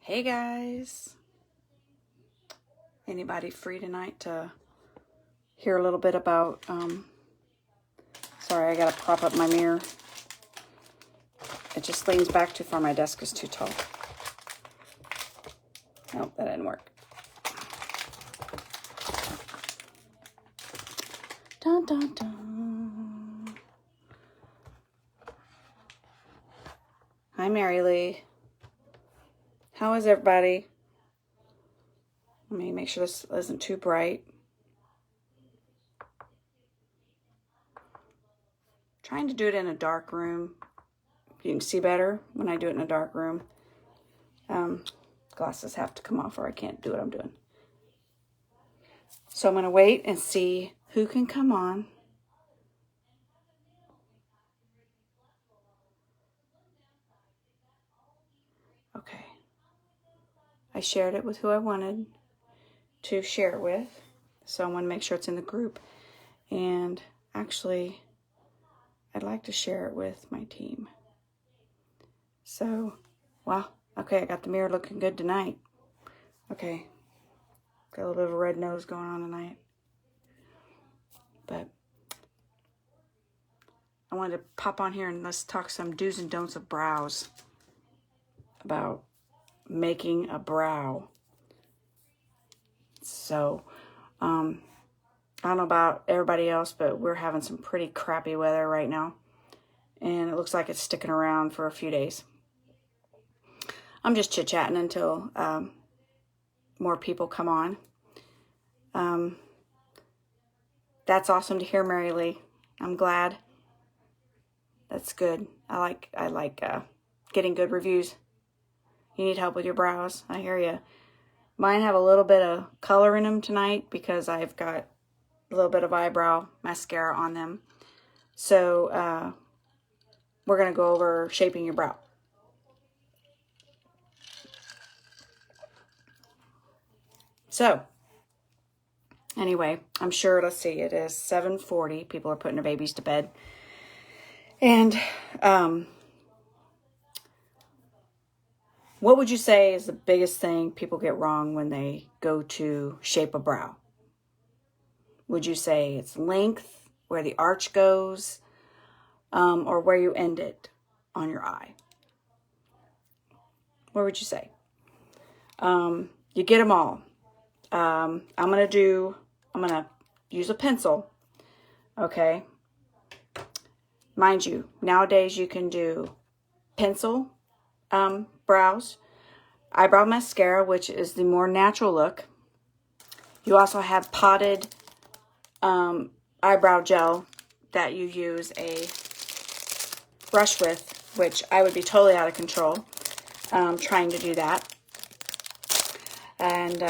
Hey guys, anybody free tonight to hear a little bit about, sorry, I gotta prop up my mirror. It just leans back too far, my desk is too tall. Nope, that didn't work. Dun dun dun. Hi Mary Lee. How is everybody? Let me make sure this isn't too bright. Trying to do it in a dark room. You can see better when I do it in a dark room. Glasses have to come off or I can't do what I'm doing. So I'm going to wait and see who can come on. Okay. I shared it with who I wanted to share it with. So I want to make sure it's in the group. And actually, I'd like to share it with my team. So, wow. Okay, I got the mirror looking good tonight. Okay. Got a little bit of a red nose going on tonight. But I wanted to pop on here and let's talk some do's and don'ts of brows. About making a brow. So, I don't know about everybody else, but we're having some pretty crappy weather right now. And it looks like it's sticking around for a few days. I'm just chit-chatting until more people come on. That's awesome to hear, Mary Lee. I'm glad. That's good. I like getting good reviews. You need help with your brows. I hear you. Mine have a little bit of color in them tonight because I've got a little bit of eyebrow mascara on them. So we're going to go over shaping your brow. So anyway, I'm sure, let's see, it is 7:40. People are putting their babies to bed. And what would you say is the biggest thing people get wrong when they go to shape a brow? Would you say it's length, where the arch goes, or where you end it on your eye? What would you say? You get them all. I'm going to use a pencil. Okay. Mind you, nowadays you can do pencil brows, eyebrow mascara, which is the more natural look. You also have potted eyebrow gel that you use a brush with, which I would be totally out of control trying to do that. And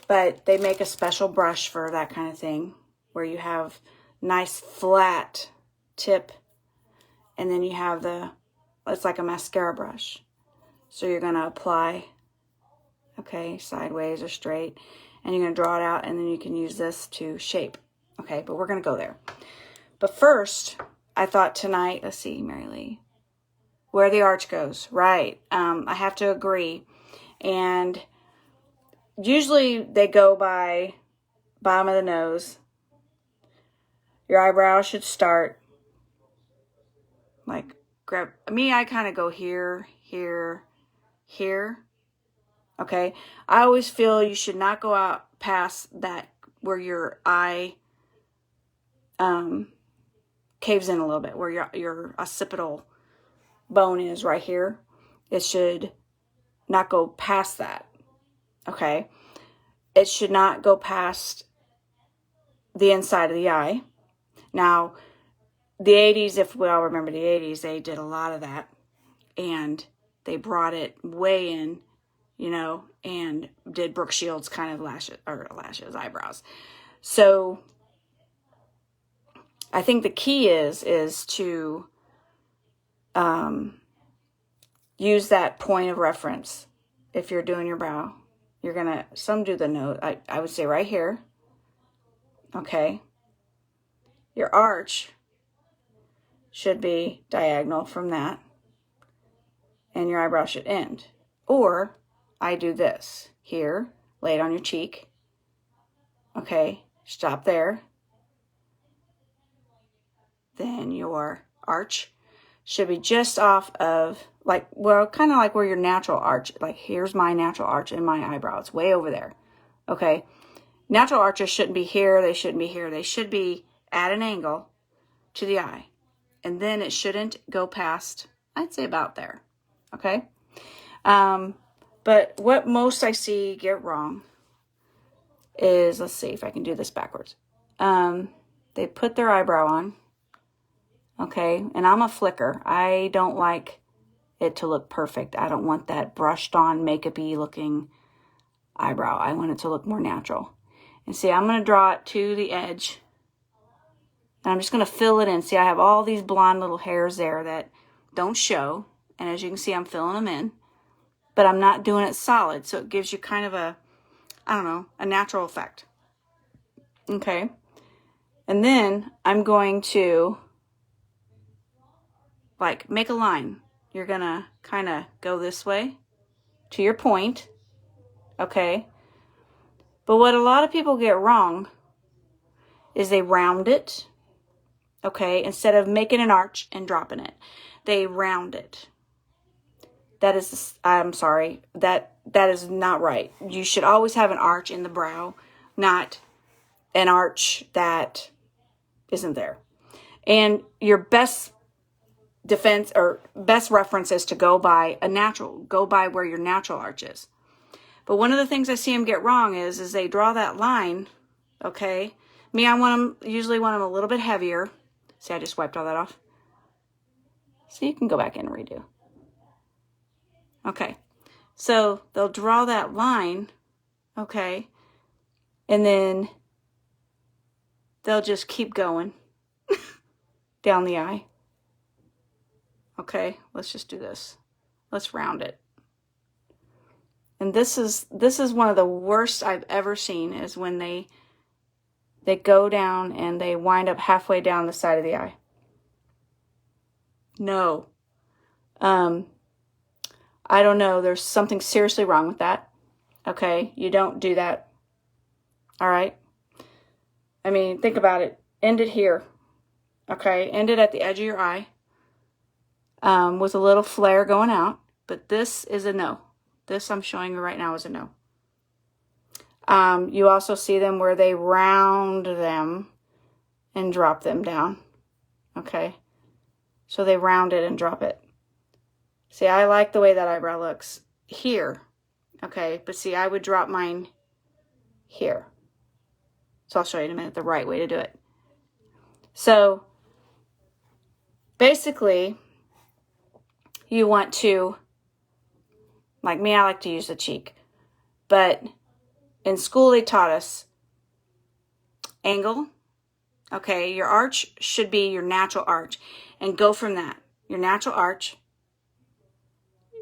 but they make a special brush for that kind of thing, where you have nice flat tip, and then you have it's like a mascara brush. So you're going to apply, okay, sideways or straight, and you're going to draw it out, and then you can use this to shape. Okay, but we're going to go there. But first, I thought tonight, let's see, Mary Lee, where the arch goes. Right. I have to agree. And usually they go by bottom of the nose. Your eyebrow should start like I kind of go here, here, here. Okay. I always feel you should not go out past that where your eye caves in a little bit, where your occipital bone is right here. It should not go past that. Okay. It should not go past the inside of the eye. Now, the 80s, if we all remember the 80s, they did a lot of that. And they brought it way in, and did Brooke Shields kind of eyebrows. So I think the key is to use that point of reference. If you're doing your brow, you're going to, some do the nose, I would say right here. Okay. Your arch should be diagonal from that. and your eyebrow should end. Or I do this here, lay it on your cheek. Okay, stop there. Then your arch should be just off of, like, well, kind of like where your natural arch, like here's my natural arch in my eyebrow. It's way over there. Okay, natural arches shouldn't be here. They shouldn't be here. They should be at an angle to the eye. And then it shouldn't go past, I'd say about there. Okay. But what most I see get wrong is, let's see if I can do this backwards. They put their eyebrow on. Okay. And I'm a flicker. I don't like it to look perfect. I don't want that brushed on makeup-y looking eyebrow. I want it to look more natural. And see, I'm going to draw it to the edge. And I'm just going to fill it in. See, I have all these blonde little hairs there that don't show. And as you can see, I'm filling them in. But I'm not doing it solid. So it gives you kind of a, I don't know, a natural effect. Okay. And then I'm going to, like, make a line. You're going to kind of go this way to your point. Okay. But what a lot of people get wrong is they round it. Okay, instead of making an arch and dropping it, they round it. That is, I'm sorry, that is not right. You should always have an arch in the brow, not an arch that isn't there. And your best defense or best reference is to go by a natural, go by where your natural arch is. But one of the things I see them get wrong is they draw that line, okay? Me, usually want them a little bit heavier. See, I just wiped all that off. So you can go back in and redo. Okay. So they'll draw that line, okay? And then they'll just keep going down the eye. Okay, let's just do this. Let's round it. And this is one of the worst I've ever seen, is when they go down and they wind up halfway down the side of the eye. No. I don't know. There's something seriously wrong with that. Okay? You don't do that. All right? I mean, think about it. End it here. Okay? End it at the edge of your eye with a little flare going out. But this is a no. This I'm showing you right now is a no. You also see them where they round them and drop them down. Okay? So they round it and drop it. See, I like the way that eyebrow looks here. Okay? But see, I would drop mine here. So I'll show you in a minute the right way to do it. So basically, you want to, like me, I like to use the cheek. But in school, they taught us angle. Okay, your arch should be your natural arch. And go from that. Your natural arch.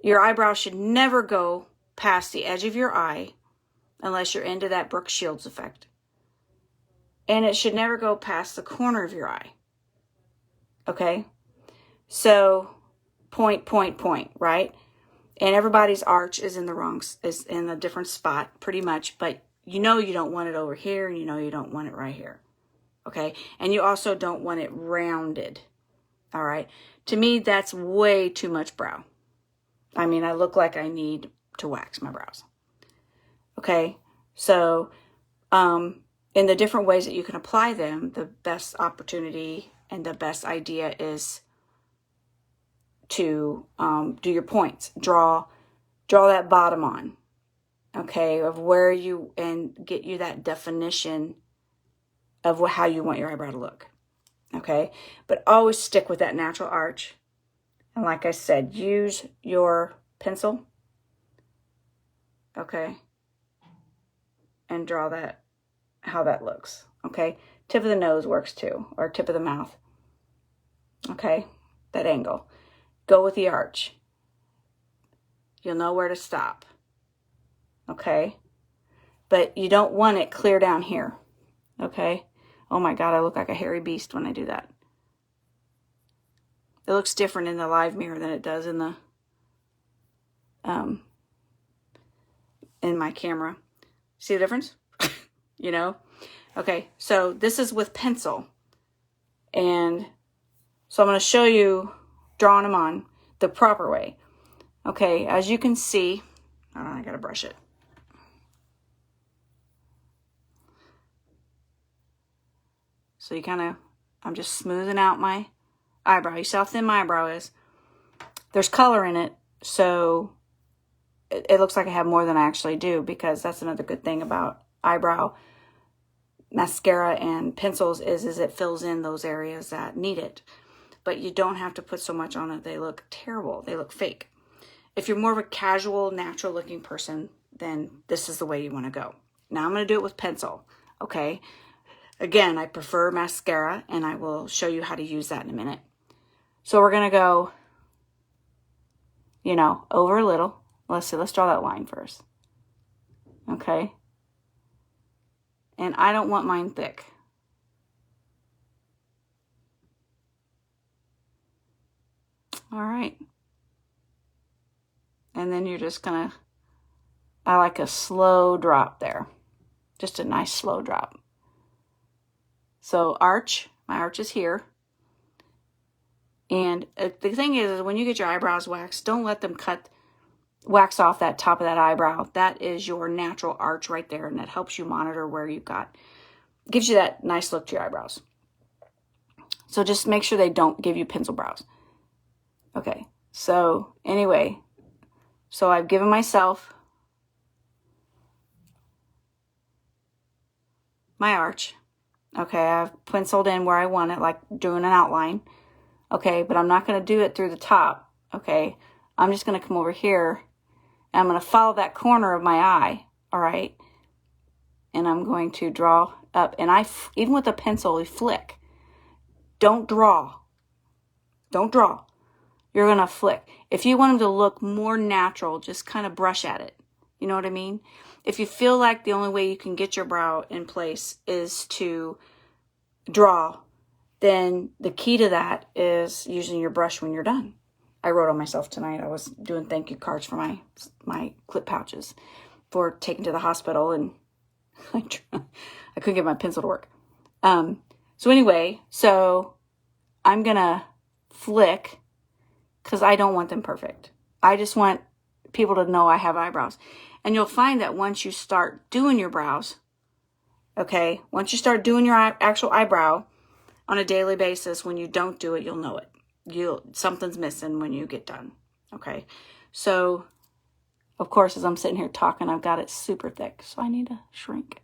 Your eyebrow should never go past the edge of your eye unless you're into that Brooke Shields effect. And it should never go past the corner of your eye. Okay? So, point, right? And everybody's arch is in the wrong, is in a different spot, pretty much. But you know you don't want it over here, and you know you don't want it right here. Okay? And you also don't want it rounded. All right? To me, that's way too much brow. I mean, I look like I need to wax my brows. Okay? So, in the different ways that you can apply them, the best opportunity and the best idea is to do your points. Draw that bottom on, okay, of where you, and get you that definition of how you want your eyebrow to look, okay? But always stick with that natural arch. And like I said, use your pencil, okay, and draw that, how that looks, okay? Tip of the nose works too, or tip of the mouth, okay? That angle. Go with the arch. You'll know where to stop, okay? But you don't want it clear down here, okay? Oh my God, I look like a hairy beast when I do that. It looks different in the live mirror than it does in the in my camera. See the difference? You know? Okay, so this is with pencil. And so I'm going to show you drawing them on the proper way. Okay, as you can see, hold on, I got to brush it. So you kind of, I'm just smoothing out my eyebrow. You see how thin my eyebrow is? There's color in it, so it looks like I have more than I actually do, because that's another good thing about eyebrow mascara and pencils is it fills in those areas that need it. But you don't have to put so much on it. They look terrible. They look fake. If you're more of a casual, natural looking person, then this is the way you want to go. Now I'm going to do it with pencil, okay? Again, I prefer mascara, and I will show you how to use that in a minute. So we're going to go, you know, over a little. Let's see, let's draw that line first. Okay. And I don't want mine thick. All right. And then you're just going to, I like a slow drop there. Just a nice slow drop. So arch, my arch is here. And the thing is when you get your eyebrows waxed, don't let them wax off that top of that eyebrow. That is your natural arch right there, and that helps you monitor where you've got, gives you that nice look to your eyebrows. So just make sure they don't give you pencil brows. Okay, so anyway, so I've given myself my arch. Okay, I've penciled in where I want it, like doing an outline. Okay, but I'm not going to do it through the top. Okay, I'm just going to come over here, and I'm going to follow that corner of my eye. All right, and I'm going to draw up. And even with a pencil, you flick. Don't draw. Don't draw. You're going to flick. If you want them to look more natural, just kind of brush at it. You know what I mean? If you feel like the only way you can get your brow in place is to draw, then the key to that is using your brush when you're done. I wrote on myself tonight. I was doing thank you cards for my clip pouches for taking to the hospital, and I couldn't get my pencil to work. So anyway, so I'm going to flick because I don't want them perfect. I just want people to know I have eyebrows. And you'll find that once you start doing your brows, okay, once you start doing your actual eyebrow on a daily basis, when you don't do it, you'll know it. Something's missing when you get done, okay? So, of course, as I'm sitting here talking, I've got it super thick, so I need to shrink.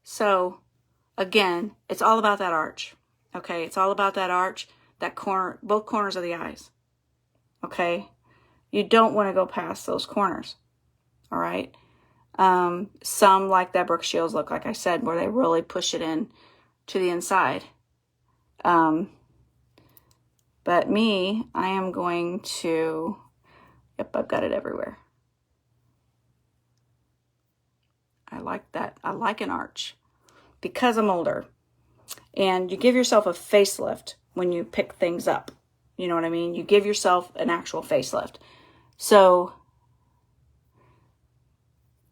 So, again, it's all about that arch, okay? It's all about that arch, that corner, both corners of the eyes, okay? You don't want to go past those corners, all right? Some, like that Brooke Shields look, like I said, where they really push it in to the inside. But me, I am going to, yep, I've got it everywhere. I like that. I like an arch because I'm older. And you give yourself a facelift when you pick things up. You know what I mean? You give yourself an actual facelift. So,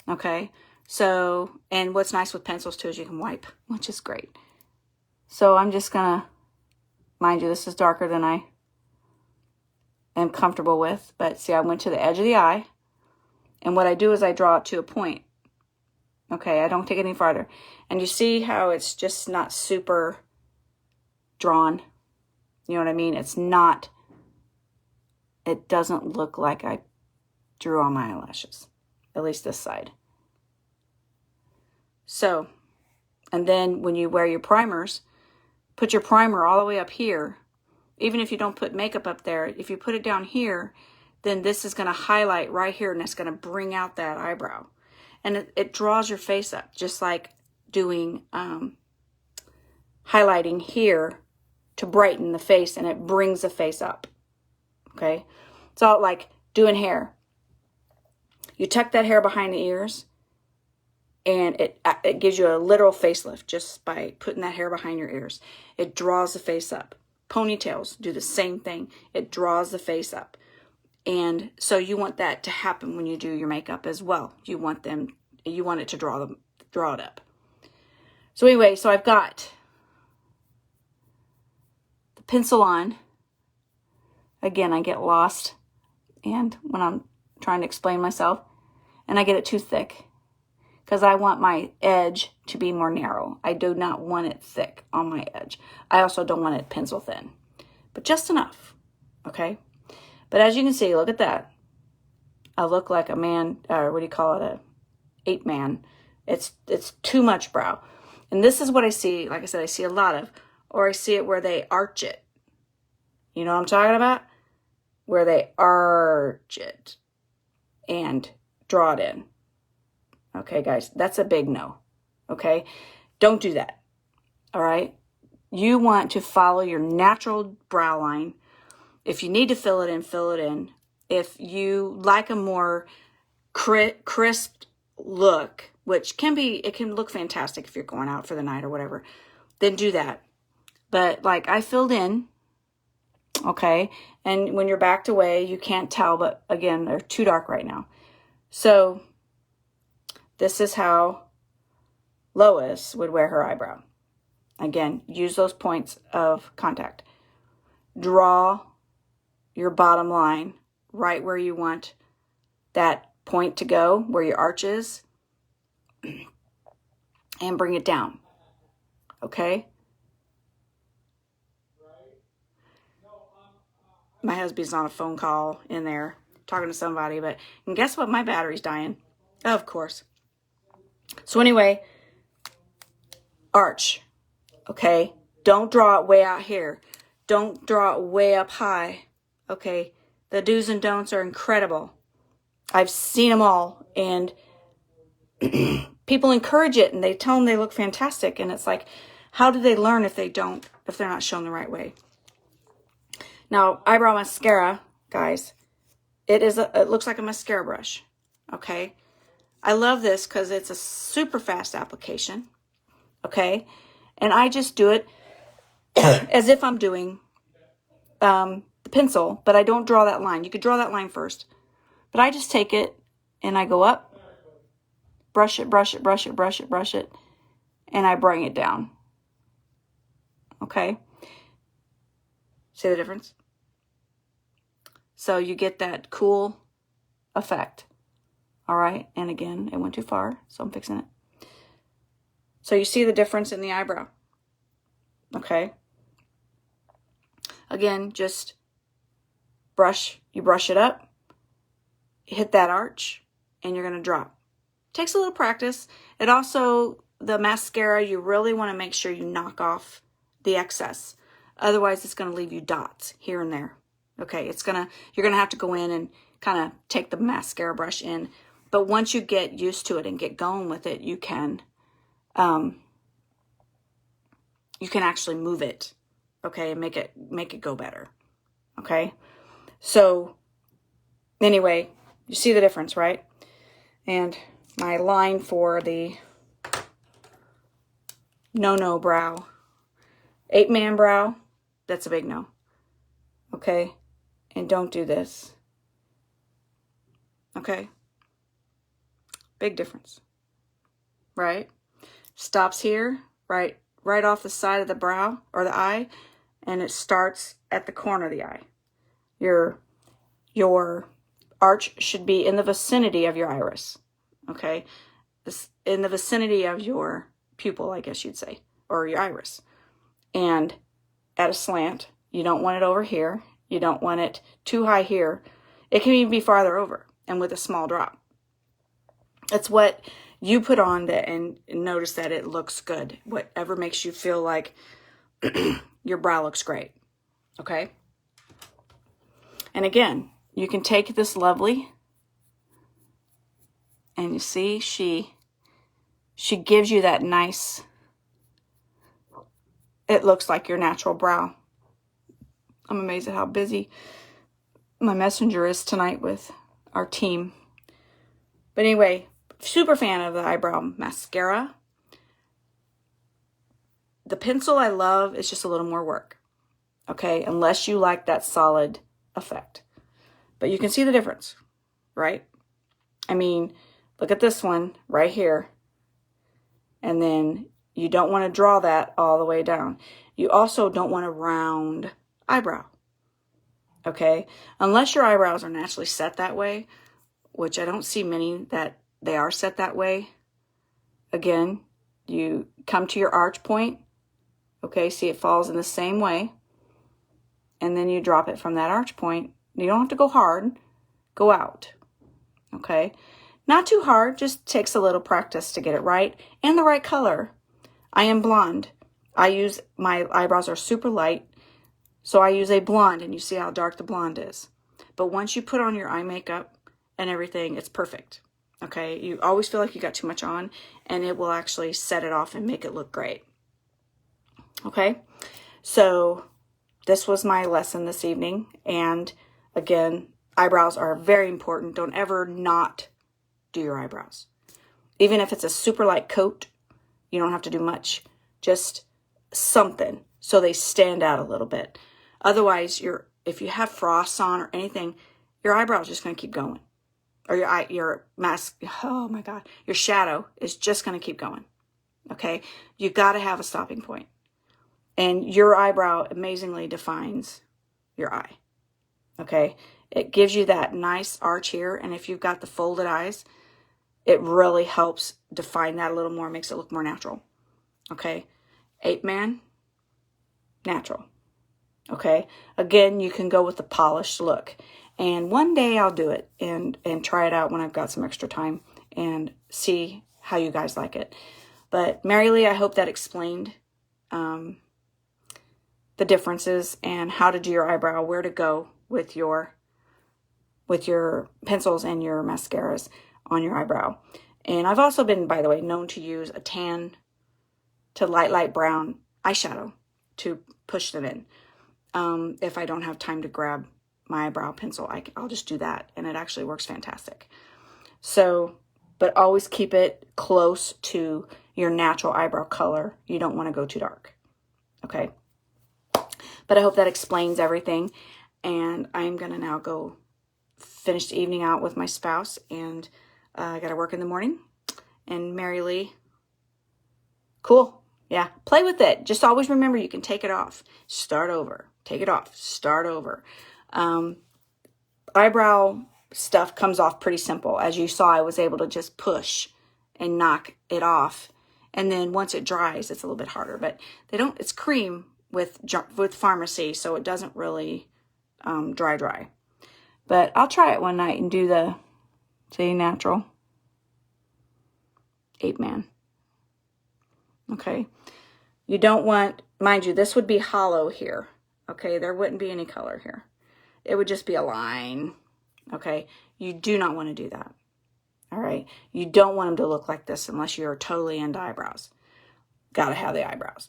okay. So, and what's nice with pencils too is you can wipe, which is great. So I'm just going to, mind you, this is darker than I am comfortable with. But see, I went to the edge of the eye. And what I do is I draw it to a point. Okay, I don't take it any farther. And you see how it's just not super drawn. You know what I mean? It's not, it doesn't look like I drew on my eyelashes. At least this side. So, and then when you wear your primers, put your primer all the way up here. Even if you don't put makeup up there, if you put it down here, then this is going to highlight right here, and it's going to bring out that eyebrow. And it draws your face up, just like doing highlighting here to brighten the face, and it brings the face up. Okay? It's all like doing hair. You tuck that hair behind the ears, and it gives you a literal facelift just by putting that hair behind your ears. It draws the face up. Ponytails do the same thing. It draws the face up. And so you want that to happen when you do your makeup as well. You want it to draw it up. So anyway, so I've got the pencil on. Again, I get lost and when I'm trying to explain myself, and I get it too thick because I want my edge to be more narrow. I do not want it thick on my edge. I also don't want it pencil thin, but just enough, okay? But as you can see, look at that. I look like a man, what do you call it, a ape man. It's too much brow. And this is what I see, like I said, I see a lot of, or I see it where they arch it. You know what I'm talking about? Where they arch it and draw it in. Okay, guys, that's a big no. Okay? Don't do that. All right? You want to follow your natural brow line. If you need to fill it in, fill it in. If you like a more crisp look, which it can look fantastic if you're going out for the night or whatever, then do that. But like I filled in, okay? And when you're backed away, you can't tell, but again, they're too dark right now. So this is how Lois would wear her eyebrow. Again, use those points of contact. Draw your bottom line right where you want that point to go, where your arch is, and bring it down. Okay? My husband's on a phone call in there talking to somebody, and guess what? My battery's dying. Of course. So anyway, arch. Okay? Don't draw it way out here. Don't draw it way up high. Okay? The do's and don'ts are incredible. I've seen them all, and people encourage it, and they tell them they look fantastic, and it's like, how do they learn if they're not shown the right way? Now, eyebrow mascara, guys, it looks like a mascara brush, okay? I love this because it's a super fast application, okay? And I just do it as if I'm doing the pencil, but I don't draw that line. You could draw that line first. But I just take it and I go up, brush it, brush it, brush it, brush it, brush it, and I bring it down. Okay? See the difference? So you get that cool effect. All right? And again, it went too far, so I'm fixing it. So you see the difference in the eyebrow. Okay? Again, just you brush it up, hit that arch, and you're going to drop. Takes a little practice. It also, the mascara, you really want to make sure you knock off the excess. Otherwise, it's going to leave you dots here and there. Okay, you're going to have to go in and kind of take the mascara brush in. But once you get used to it and get going with it, you can actually move it, okay, and make it go better. Okay? So anyway, you see the difference, right? And my line for the no brow, 8-man brow, that's a big no. Okay? And don't do this. Okay? Big difference. Right? Stops here, right off the side of the brow or the eye, and it starts at the corner of the eye. Your arch should be in the vicinity of your iris. Okay? In the vicinity of your pupil, I guess you'd say, or your iris. And at a slant. You don't want it over here. You don't want it too high here. It can even be farther over and with a small drop. It's what you put on that and notice that it looks good. Whatever makes you feel like your brow looks great. Okay? And again, you can take this lovely, and you see she gives you that nice, it looks like your natural brow. I'm amazed at how busy my messenger is tonight with our team. But anyway, super fan of the eyebrow mascara. The pencil I love, it's just a little more work. okay, unless you like that solid effect. But you can see the difference, right? I mean, look at this one right here. And then you don't want to draw that all the way down. You also don't want a round eyebrow, okay? Unless your eyebrows are naturally set that way, which I don't see many that they are set that way. Again, you come to your arch point, okay? See, it falls in the same way. And then you drop it from that arch point. You don't have to go hard. Go out, okay? Not too hard, just takes a little practice to get it right and the right color. I am blonde. My eyebrows are super light, so I use a blonde, and you see how dark the blonde is. But once you put on your eye makeup and everything, it's perfect, okay? You always feel like you got too much on, and it will actually set it off and make it look great, okay? So this was my lesson this evening, and again, eyebrows are very important. Don't ever not do your eyebrows. Even if it's a super light coat, you don't have to do much. Just something so they stand out a little bit. Otherwise, if you have frost on or anything, your eyebrow is just going to keep going. Or your mask, oh my God, your shadow is just going to keep going. Okay? You got to have a stopping point. And your eyebrow amazingly defines your eye. Okay? It gives you that nice arch here, and if you've got the folded eyes, it really helps define that a little more, makes it look more natural. Okay? Ape man, natural. Okay? Again, you can go with the polished look. And one day I'll do it and try it out when I've got some extra time and see how you guys like it. But Mary Lee, I hope that explained the differences and how to do your eyebrow, where to go with your pencils and your mascaras on your eyebrow. And I've also been, by the way, known to use a tan to light brown eyeshadow to push them in. If I don't have time to grab my eyebrow pencil, I'll just do that, and it actually works fantastic. So, but always keep it close to your natural eyebrow color. You don't want to go too dark, okay? But I hope that explains everything, and I'm going to now go finish the evening out with my spouse, and I got to work in the morning. And Mary Lee, cool. Yeah, play with it. Just always remember you can take it off. Start over. Take it off. Start over. Eyebrow stuff comes off pretty simple. As you saw, I was able to just push and knock it off. And then once it dries, it's a little bit harder. But it's cream with Pharmacy, so it doesn't really dry. But I'll try it one night and do the, say, natural ape man. Okay. You don't want, mind you, this would be hollow here. Okay. There wouldn't be any color here. It would just be a line. Okay. You do not want to do that. All right. You don't want them to look like this unless you're totally into eyebrows. Got to have the eyebrows.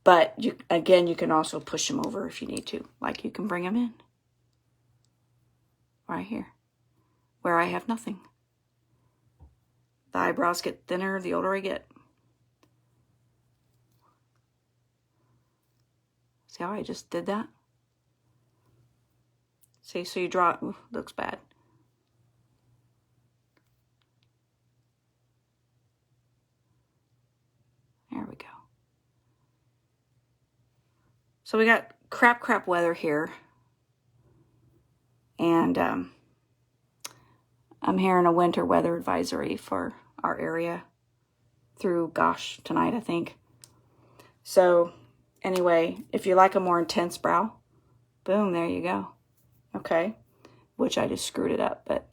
But you can also push them over if you need to. Like you can bring them in. Right here. Where I have nothing. The eyebrows get thinner the older I get. See how I just did that? See, so you draw it. Ooh, looks bad. There we go. So we got crap weather here. And I'm hearing a winter weather advisory for our area through, gosh, tonight, I think. So anyway, if you like a more intense brow, boom, there you go. Okay. Which I just screwed it up, but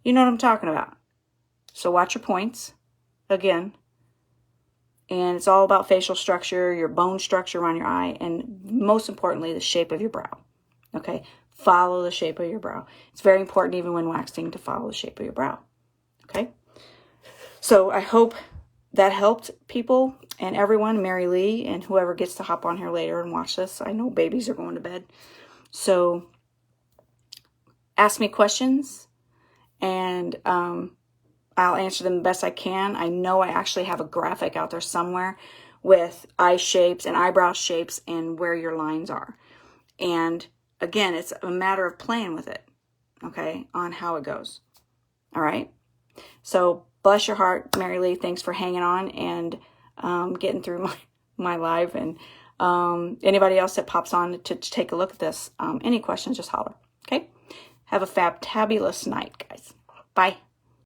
you know what I'm talking about. So watch your points again. And it's all about facial structure, your bone structure around your eye, and most importantly, the shape of your brow. Okay. Follow the shape of your brow. It's very important even when waxing to follow the shape of your brow. Okay. So I hope that helped people and everyone, Mary Lee and whoever gets to hop on here later and watch this. I know babies are going to bed. So ask me questions and I'll answer them the best I can. I know I actually have a graphic out there somewhere with eye shapes and eyebrow shapes and where your lines are. And again, it's a matter of playing with it, okay, on how it goes. All right. So bless your heart, Mary Lee. Thanks for hanging on and getting through my live. And anybody else that pops on to take a look at this, any questions, just holler. Okay. Have a fabulous night, guys. Bye.